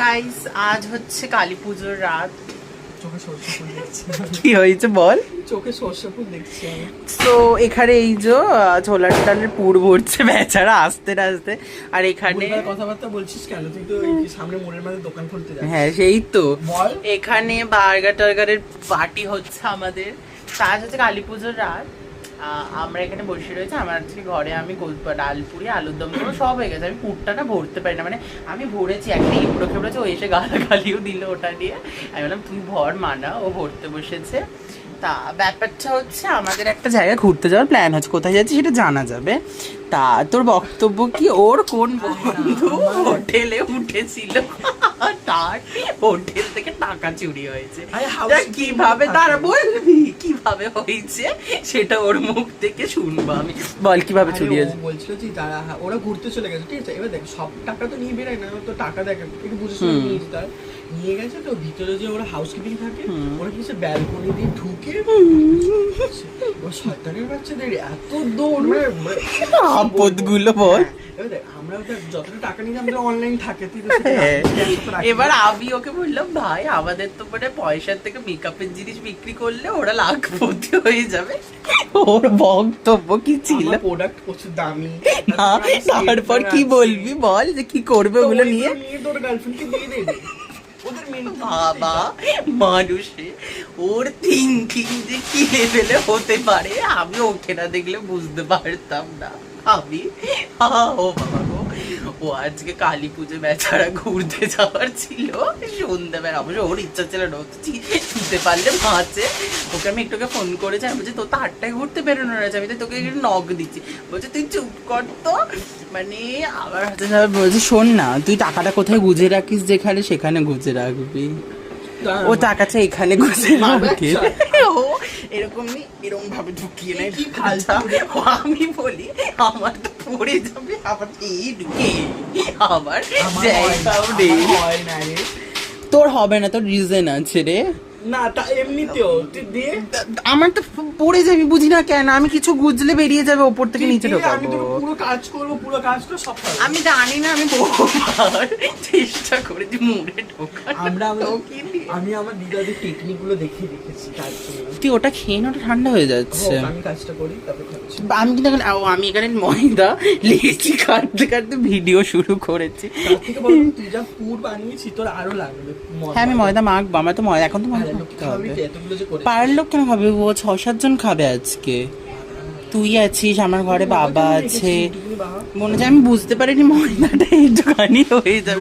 Guys আজ হচ্ছে কালী পুজোর রাত। চোখে সর্ষে ফুল দেখছি। কি হয়েছে বল? চোখে সর্ষে ফুল দেখছি আমি। তো এখানে এই যে ছোলার ডালের পুর ভরছে বেচারা আস্তে আস্তে। আর এখানে কথাবার্তা বলছিস কেন? তুই তো এই সামনে মোড়ের মাঝে দোকান খুলতে যাচ্ছিস। হ্যাঁ সেই তো বল। এখানে বার্গার টার্গারের পার্টি হচ্ছে আমাদের। তার হচ্ছে কালী পুজোর রাত। আমরা এখানে বসে রয়েছে। আমার আজকে ঘরে আমি ডাল পুরি আলুর দম করে সব হয়ে গেছে। আমি পুরটা না ভরতে পারি না, মানে আমি ভরেছি একটা ইপড়ো খেপড়েছে, ও এসে গালিও দিল ওটা নিয়ে। আমি বললাম তুই ভর, মানা। ও ভরতে বসেছে। তা ব্যাপারটা হচ্ছে আমাদের একটা জায়গায় ঘুরতে যাওয়ার প্ল্যান হচ্ছে, কোথায় যাচ্ছি সেটা জানা যাবে। তা তোর বক্তব্য কি? ওর কোন বন্ধু হোটেলে উঠেছিল, তার হোটেল থেকে টাকা চুরি হয়েছে। কিভাবে তারা বলবি কিভাবে হয়েছে সেটা ওর মুখ থেকে শুনবো আমি। বল কিভাবে চুরি হয়েছে? বলছিল যে তারা ওরা ঘুরতে চলে গেছে, ঠিক আছে? এবার দেখ সব টাকা তো নিয়ে বেরোয় না, তো টাকা দেখ একটু বুঝে শুনে নিয়ে যেতে হয়। নিয়ে গেছে তো ভিতরে যে ওরা হাউসকিপিং থাকে, ওরা কিছু ব্যালকনি দিয়ে ঢুকে শয়তানের বাচ্চাদের এত দৌড়, মানে আপদগুলো বল। আমরা যতটা টাকা নিয়ে আমাদের অনলাইন থাকে, এবার আমি ওকে বললাম ভাই আমাদের তো মানে পয়সার থেকে মেকআপের জিনিস বিক্রি করলে ওরা লাখপতি হয়ে যাবে। ওর বক্তব্য কি ছিল? প্রোডাক্ট প্রচুর দামি। তারপর কি বলবি বল, যে কি করবে ওগুলো নিয়ে? তোর গার্লফ্রেন্ডকে দিয়ে দেবে। বাবা মানুষে ওর থিঙ্কিং যে কি লেভেলে হতে পারে আমি ওকে না দেখলে বুঝতে পারতাম না। আমি ও বাবা গো, ও আজকে কালী পুজো বেচারা ঘুরতে যাওয়ার ছিল সন্ধ্যাবেলা। অবশ্য ওর ইচ্ছা ছিল না, ছুটতে পারলে মাছে। ওকে আমি একটুকে ফোন করেছি, আমি বলছি তোর তো 8টায় ঘুরতে বেরোনো রয়েছে, আমি তো তোকে একটু নক দিচ্ছি। বলছে তুই চুপ কর তো। মানে আবার বলছি শোন না, তুই টাকাটা কোথায় গুজে রাখিস, যেখানে সেখানে গুজে রাখবি। ও টাকাটা এখানে গুজে রাখে, ও এরকম এরকম ভাবে ঢুকিয়ে নেয়। আমি বলি আমার তো পড়ে যাবে, আবার এই ঢুকে আবার তোর হবে না, তোর রিজন আছে রে। না তা এমনিতেও তুই দিয়ে আমার তো পড়ে যাবি, বুঝি না কেন। আমি কিছু গুজলে বেরিয়ে যাবে ওপর থেকে নিচে ঢোকাবো। আমি তো পুরো কাজ করব, পুরো কাজ করে সব করব। আমি জানি না, আমি বহুবার চেষ্টা করেছি মুড়ে ঢোকার। আমি আমার দিদাদের টেকনিক গুলো দেখিয়ে রেখেছি কাজ জন্য। তুই ওটা খেয়ে না, ওটা ঠান্ডা হয়ে যাচ্ছে। আমি কাজটা করি তারপর খাচ্ছি। আমি কিন্তু আমি এখানে ময়দা লেচি কাটতে কাটতে ভিডিও শুরু করেছি। তার থেকে বল তুই যা পুর বানিয়েছি তোর আরো লাগবে। হ্যাঁ আমি ময়দা মাখবো, আমার তো ময়দা এখন তো ময়দা মাখতে হবে। পাড়ার লোক কেন খাবে? ও 6-7 জন খাবে আজকে। তুই আছিস, আমার ঘরে বাবা আছে। মনে হয় আমি বুঝতে পারিনি ময়দাটা একটুখানি হয়ে যাবে।